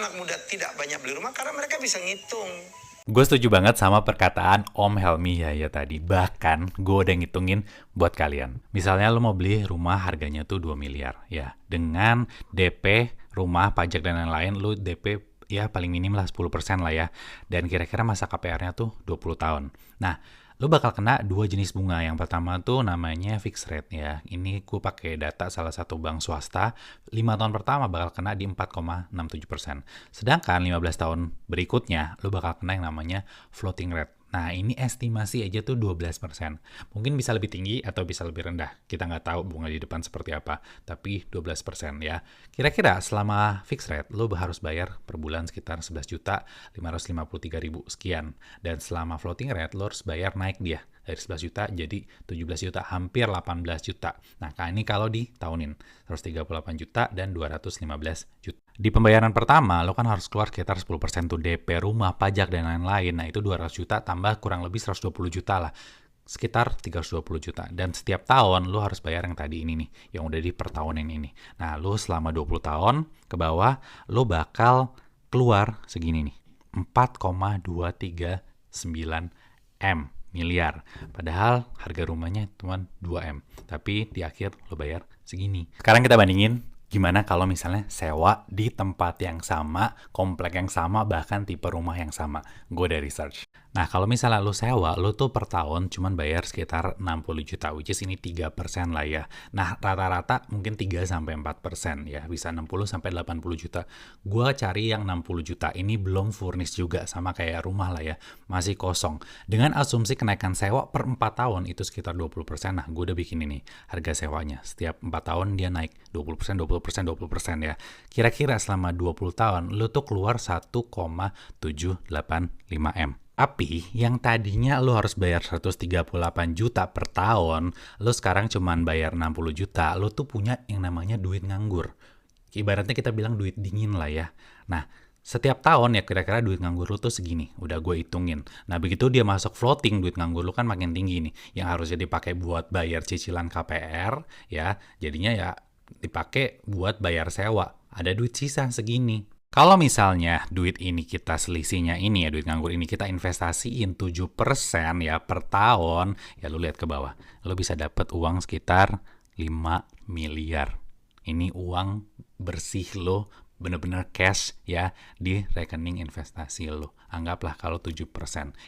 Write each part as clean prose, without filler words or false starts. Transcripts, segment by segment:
anak muda tidak banyak beli rumah? Karena mereka bisa ngitung. Gue setuju banget sama perkataan Om Helmi ya tadi. Bahkan gue udah ngitungin buat kalian. Misalnya lo mau beli rumah harganya tuh 2 miliar. Ya, dengan DP, rumah, pajak, dan lain-lain, lo DP ya paling minim lah 10% lah ya. Dan kira-kira masa KPR-nya tuh 20 tahun. Nah, lo bakal kena dua jenis bunga. Yang pertama tuh namanya fixed rate ya. Ini gue pakai data salah satu bank swasta. 5 tahun pertama bakal kena di 4,67%. Sedangkan 15 tahun berikutnya lo bakal kena yang namanya floating rate. Nah, ini estimasi aja tuh 12%. Mungkin bisa lebih tinggi atau bisa lebih rendah. Kita nggak tahu bunga di depan seperti apa. Tapi 12% ya. Kira-kira selama fixed rate, lo harus bayar per bulan sekitar 11.553.000 sekian. Dan selama floating rate, lo harus bayar naik dia. Dari 11 juta jadi 17 juta, hampir 18 juta. Nah, ini kalau ditahunin. 138 juta dan 215 juta. Di pembayaran pertama, lo kan harus keluar sekitar 10% tuh DP rumah, pajak, dan lain-lain. Nah, itu 200 juta tambah kurang lebih 120 juta lah. Sekitar 320 juta. Dan setiap tahun, lo harus bayar yang tadi ini nih, yang udah di per tahunan ini. Nah, lo selama 20 tahun ke bawah, lo bakal keluar segini nih. 4,239 M miliar. Padahal harga rumahnya cuma 2 M. Tapi di akhir lo bayar segini. Sekarang kita bandingin gimana kalau misalnya sewa di tempat yang sama, komplek yang sama, bahkan tipe rumah yang sama. Gue udah research. Nah, kalau misalnya lo sewa, lo tuh per tahun cuman bayar sekitar 60 juta, which is ini 3% lah ya. Nah, rata-rata mungkin 3-4% ya, bisa 60-80 juta. Gue cari yang 60 juta, ini belum furnish juga, sama kayak rumah lah ya, masih kosong. Dengan asumsi kenaikan sewa per 4 tahun itu sekitar 20%, nah gue udah bikin ini, harga sewanya. Setiap 4 tahun dia naik 20%, 20%, 20% ya. Kira-kira selama 20 tahun, lo tuh keluar 1,785 M. Tapi yang tadinya lo harus bayar 138 juta per tahun, lo sekarang cuman bayar 60 juta, lo tuh punya yang namanya duit nganggur. Ibaratnya kita bilang duit dingin lah ya. Nah, setiap tahun ya kira-kira duit nganggur lo tuh segini, udah gue hitungin. Nah, begitu dia masuk floating, duit nganggur lo kan makin tinggi nih, yang harusnya dipakai buat bayar cicilan KPR, ya, jadinya ya dipakai buat bayar sewa. Ada duit sisa segini. Kalau misalnya duit ini kita selisihnya ini ya, duit nganggur ini kita investasiin 7% ya per tahun, ya lu lihat ke bawah. Lu bisa dapat uang sekitar 5 miliar. Ini uang bersih lo, bener-bener cash ya di rekening investasi lo. Anggaplah kalau 7%.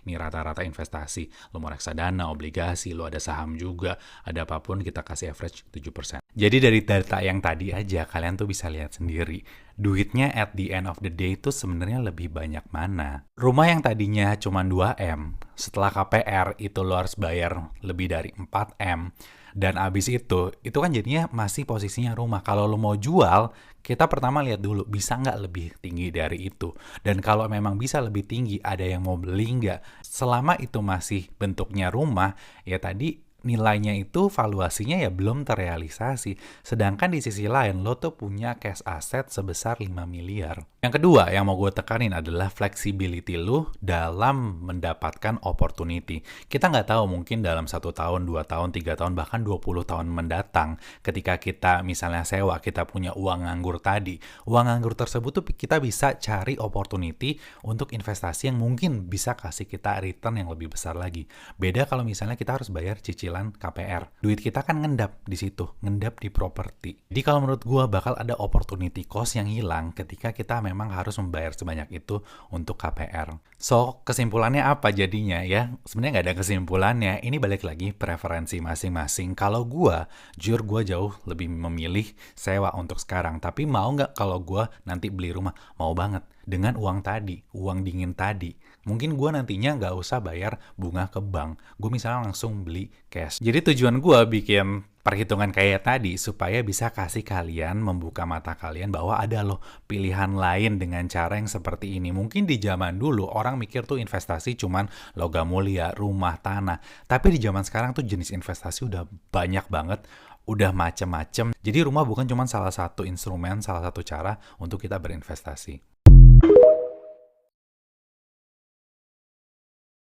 Ini rata-rata investasi. Lo mau reksadana, obligasi, lo ada saham juga, ada apapun kita kasih average 7%. Jadi dari data yang tadi aja kalian tuh bisa lihat sendiri. Duitnya at the end of the day itu sebenarnya lebih banyak mana. Rumah yang tadinya cuma 2M, setelah KPR itu lo harus bayar lebih dari 4M. Dan abis itu kan jadinya masih posisinya rumah. Kalau lo mau jual, kita pertama lihat dulu bisa nggak lebih tinggi dari itu. Dan kalau memang bisa lebih tinggi, ada yang mau beli nggak? Selama itu masih bentuknya rumah, ya tadi nilainya itu valuasinya ya belum terrealisasi. Sedangkan di sisi lain lo tuh punya cash asset sebesar 5 miliar. Yang kedua yang mau gue tekanin adalah flexibility lo dalam mendapatkan opportunity. Kita nggak tahu mungkin dalam 1 tahun, 2 tahun, 3 tahun, bahkan 20 tahun mendatang ketika kita misalnya sewa, kita punya uang nganggur tadi. Uang nganggur tersebut tuh kita bisa cari opportunity untuk investasi yang mungkin bisa kasih kita return yang lebih besar lagi. Beda kalau misalnya kita harus bayar cicilan KPR. Duit kita kan ngendap di situ, ngendap di properti. Jadi kalau menurut gua bakal ada opportunity cost yang hilang ketika kita memang harus membayar sebanyak itu untuk KPR. So, kesimpulannya apa jadinya ya? Sebenarnya nggak ada kesimpulannya. Ini balik lagi preferensi masing-masing. Kalau gua, jujur gua jauh lebih memilih sewa untuk sekarang. Tapi mau nggak kalau gua nanti beli rumah? Mau banget. Dengan uang tadi, uang dingin tadi. Mungkin gue nantinya nggak usah bayar bunga ke bank. Gue misalnya langsung beli cash. Jadi tujuan gue bikin perhitungan kayak tadi supaya bisa kasih kalian, membuka mata kalian bahwa ada loh pilihan lain dengan cara yang seperti ini. Mungkin di zaman dulu orang mikir tuh investasi cuman logam mulia, rumah, tanah. Tapi di zaman sekarang tuh jenis investasi udah banyak banget. Udah macem-macem. Jadi rumah bukan cuma salah satu instrumen, salah satu cara untuk kita berinvestasi.